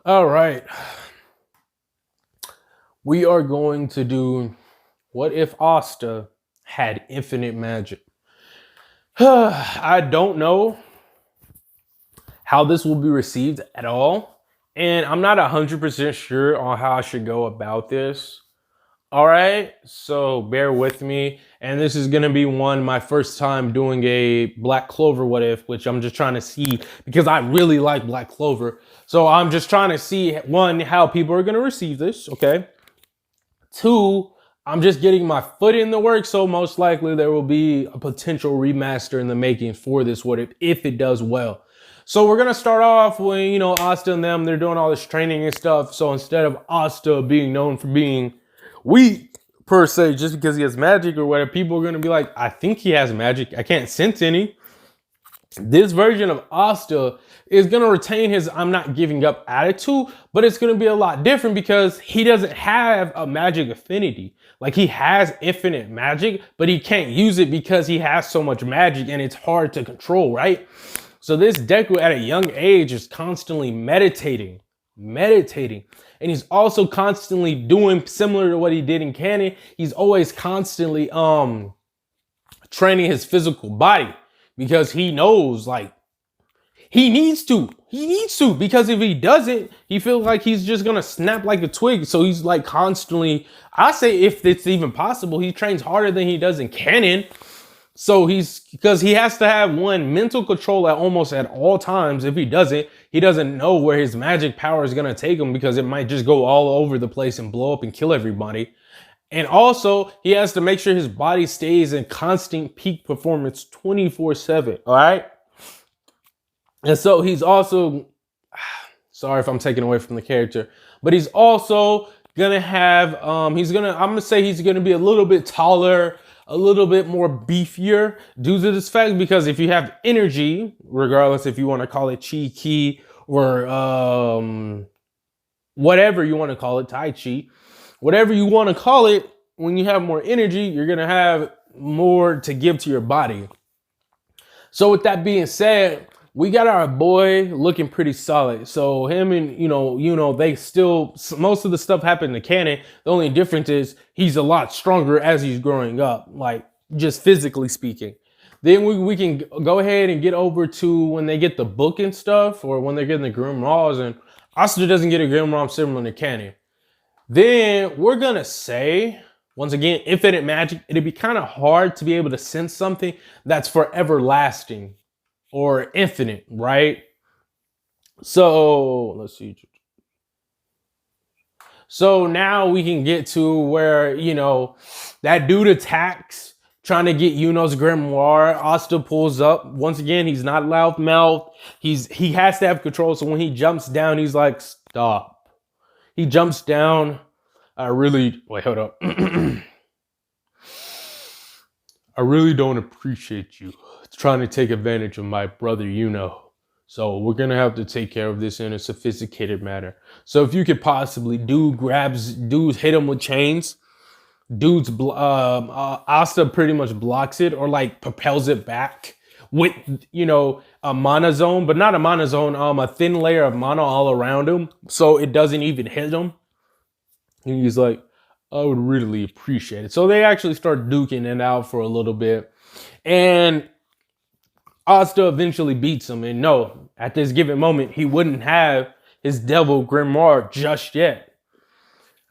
All right. We are going to do what if Asta had infinite magic? I don't know how this will be received at all. And I'm not 100% sure on how I should go about this. All right. So bear with me. And this is going to be my first time doing a Black Clover what if, which I'm just trying to see because I really like Black Clover. So I'm just trying to see, one, how people are going to receive this. Okay. Two, I'm just getting my foot in the work, so most likely there will be a potential remaster in the making for this what if it does well. So we're gonna start off when Asta and them, they're doing all this training and stuff. So instead of Asta being known for being weak per se, just because he has magic or whatever, people are gonna be like, I think he has magic. I can't sense any. This version of Asta is going to retain his I'm not giving up attitude, but it's going to be a lot different because he doesn't have a magic affinity. Like, he has infinite magic, but he can't use it because he has so much magic and it's hard to control, right? So this Deku at a young age is constantly meditating. And he's also constantly doing similar to what he did in canon. He's always constantly training his physical body because he knows, like, he needs to because if he doesn't, he feels like he's just gonna snap like a twig. So he's like constantly, I say, if it's even possible, he trains harder than he does in canon. So because he has to have mental control at almost at all times. If he doesn't know where his magic power is gonna take him, because it might just go all over the place and blow up and kill everybody. And also, he has to make sure his body stays in constant peak performance 24/7. All right. And so he's also, sorry if I'm taking away from the character, but he's also gonna have, I'm gonna say he's gonna be a little bit taller, a little bit more beefier due to this fact, because if you have energy, regardless if you want to call it chi ki or whatever you want to call it, tai chi, whatever you want to call it, when you have more energy, you're going to have more to give to your body. So with that being said, we got our boy looking pretty solid. So him and, they still, most of the stuff happened in the canon. The only difference is he's a lot stronger as he's growing up, like just physically speaking. Then we can go ahead and get over to when they get the book and stuff, or when they're getting the Grimoires, and Asta doesn't get a Grimoire similar to canon. Then we're gonna say, once again, infinite magic. It'd be kind of hard to be able to sense something that's forever lasting or infinite, right? So let's see. So now we can get to where, that dude attacks, trying to get Yuno's Grimoire. Asta pulls up. Once again, he's not loudmouth. He has to have control. So when he jumps down, he's like, stop. He jumps down. Wait, hold up. I really don't appreciate you trying to take advantage of my brother, So we're going to have to take care of this in a sophisticated manner. So if you could possibly, dudes hit him with chains. Asta pretty much blocks it or like propels it back with, a mana zone, but not a mana zone, a thin layer of mana all around him. So it doesn't even hit him. And he's like, I would really appreciate it. So they actually start duking it out for a little bit. And Asta eventually beats him. And no, at this given moment, he wouldn't have his Devil Grimoire just yet.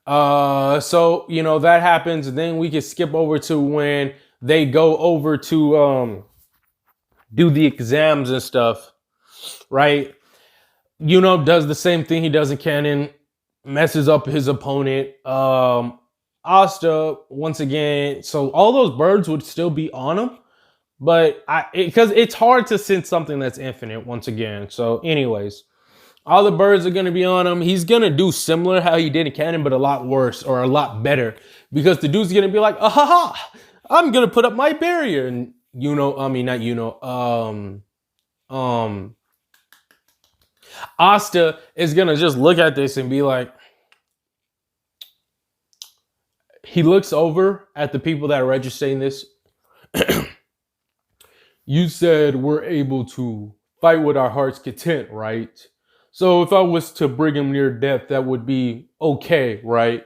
So, that happens. And then we can skip over to when they go over to do the exams and stuff, right? Does the same thing he does in canon, messes up his opponent. Asta, once again, so all those birds would still be on him, but because it's hard to sense something that's infinite once again. So anyways, all the birds are going to be on him. He's going to do similar how he did in canon, but a lot worse or a lot better, because the dude's going to be like, I'm going to put up my barrier. And Asta is going to just look at this and be like, he looks over at the people that are registering this. You said we're able to fight with our heart's content, right? So if I was to bring him near death, that would be okay, right?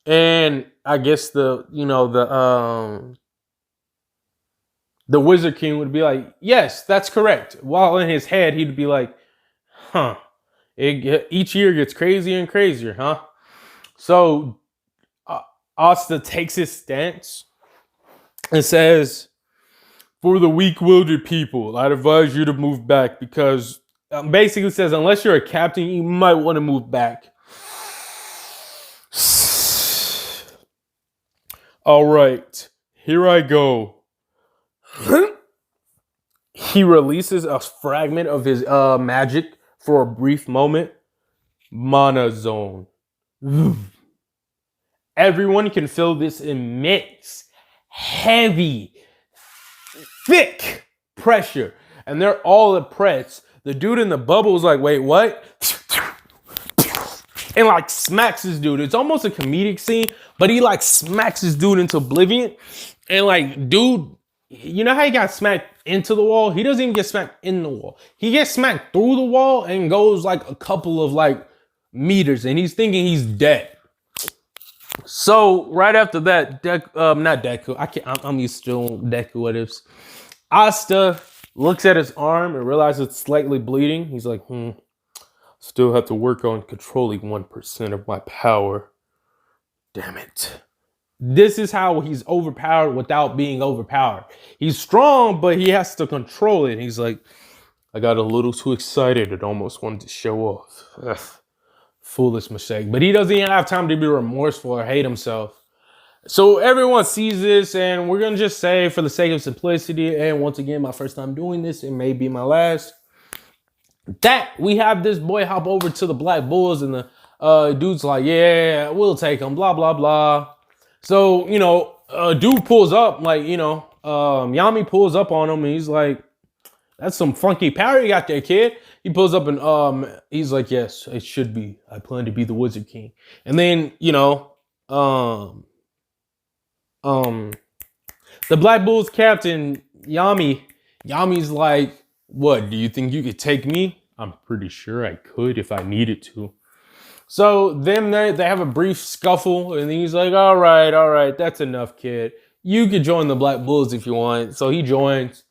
And I guess the Wizard King would be like, yes, that's correct. While in his head, he'd be like, huh, each year gets crazier and crazier, huh? So Asta takes his stance and says, for the weak-willed people, I'd advise you to move back because basically says, unless you're a captain, you might want to move back. All right, here I go. He releases a fragment of his magic for a brief moment. Mana zone. Everyone can feel this immense, heavy, thick pressure, and they're all impressed. The dude in the bubble is like, wait, what? And like smacks this dude. It's almost a comedic scene, but he like smacks this dude into oblivion. And like, dude, you know how he got smacked into the wall? He doesn't even get smacked in the wall. He gets smacked through the wall and goes like a couple of like meters, and he's thinking he's dead. So right after that, not Deku. I'm used to Deku what ifs. Asta looks at his arm and realizes it's slightly bleeding. He's like, still have to work on controlling 1% of my power. Damn it. This is how he's overpowered without being overpowered. He's strong, but he has to control it. He's like, I got a little too excited and almost wanted to show off. Ugh. Foolish mistake. But he doesn't even have time to be remorseful or hate himself. So everyone sees this, and we're going to just say, for the sake of simplicity, and once again, my first time doing this, it may be my last, that we have this boy hop over to the Black Bulls, and the dude's like, yeah, we'll take him, blah, blah, blah. So, dude pulls up, like, Yami pulls up on him, and he's like, that's some funky power you got there, kid. He pulls up and he's like, yes, it should be. I plan to be the Wizard King. And then, the Black Bulls captain, Yami's like, what, do you think you could take me? I'm pretty sure I could if I needed to. So then they have a brief scuffle, and he's like, all right, that's enough, kid. You could join the Black Bulls if you want. So he joins.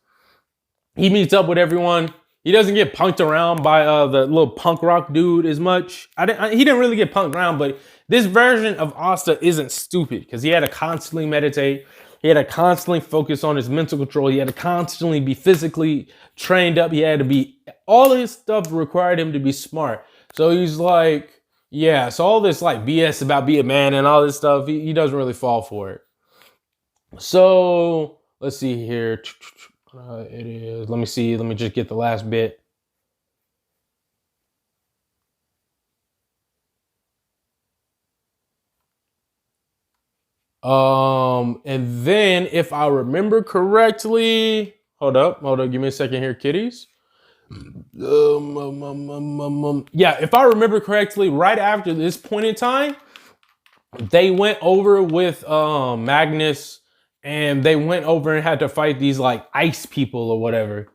He meets up with everyone. He doesn't get punked around by the little punk rock dude as much. He didn't really get punked around, but this version of Asta isn't stupid because he had to constantly meditate. He had to constantly focus on his mental control. He had to constantly be physically trained up. He had to be, all of his stuff required him to be smart. So he's like, yeah, so all this like BS about being a man and all this stuff, he doesn't really fall for it. So let's see here. It is, let me just get the last bit. And then if I remember correctly, hold up, give me a second here, kiddies. Yeah, if I remember correctly, right after this point in time, they went over with Magnus, and they went over and had to fight these like ice people or whatever,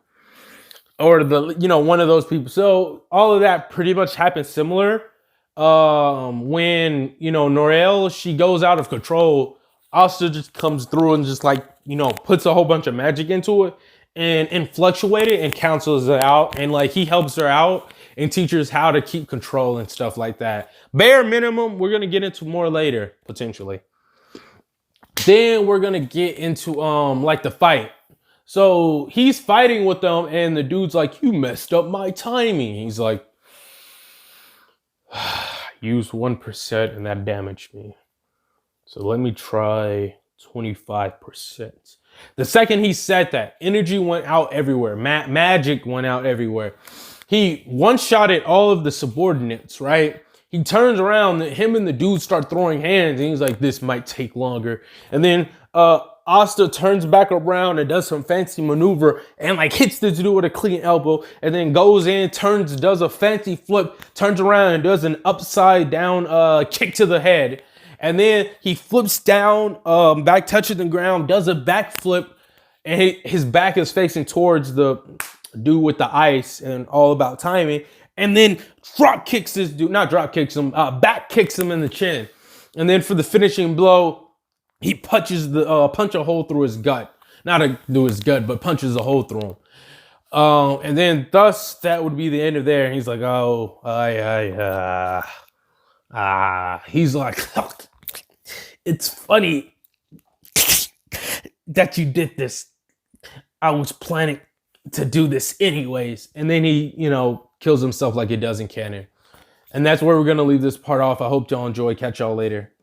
or one of those people. So all of that pretty much happened similar. When Norel, she goes out of control, Asta just comes through and just like puts a whole bunch of magic into it and fluctuate it and cancels it out, and like he helps her out and teaches how to keep control and stuff like that. Bare minimum, we're gonna get into more later potentially. Then we're gonna get into like the fight. So he's fighting with them, and the dude's like, you messed up my timing. He's like, use 1% and that damaged me. So let me try 25%. The second he said that, energy went out everywhere. Magic went out everywhere. He one-shotted all of the subordinates, right? He turns around, him and the dude start throwing hands, and he's like, this might take longer. And then Asta turns back around and does some fancy maneuver and like hits this dude with a clean elbow, and then goes in, does a fancy flip, turns around and does an upside down kick to the head. And then he flips down, back touches the ground, does a backflip, and his back is facing towards the dude with the ice and all about timing. and then drop kicks this dude, not drop kicks him, back kicks him in the chin. And then for the finishing blow, he punches punch a hole through his gut. Not through his gut, but punches a hole through him. And then thus that would be the end of there. And he's like, oh, he's like, it's funny that you did this. I was planning to do this anyways. And then he, kills himself like it does in canon. And that's where we're going to leave this part off. I hope y'all enjoy. Catch y'all later.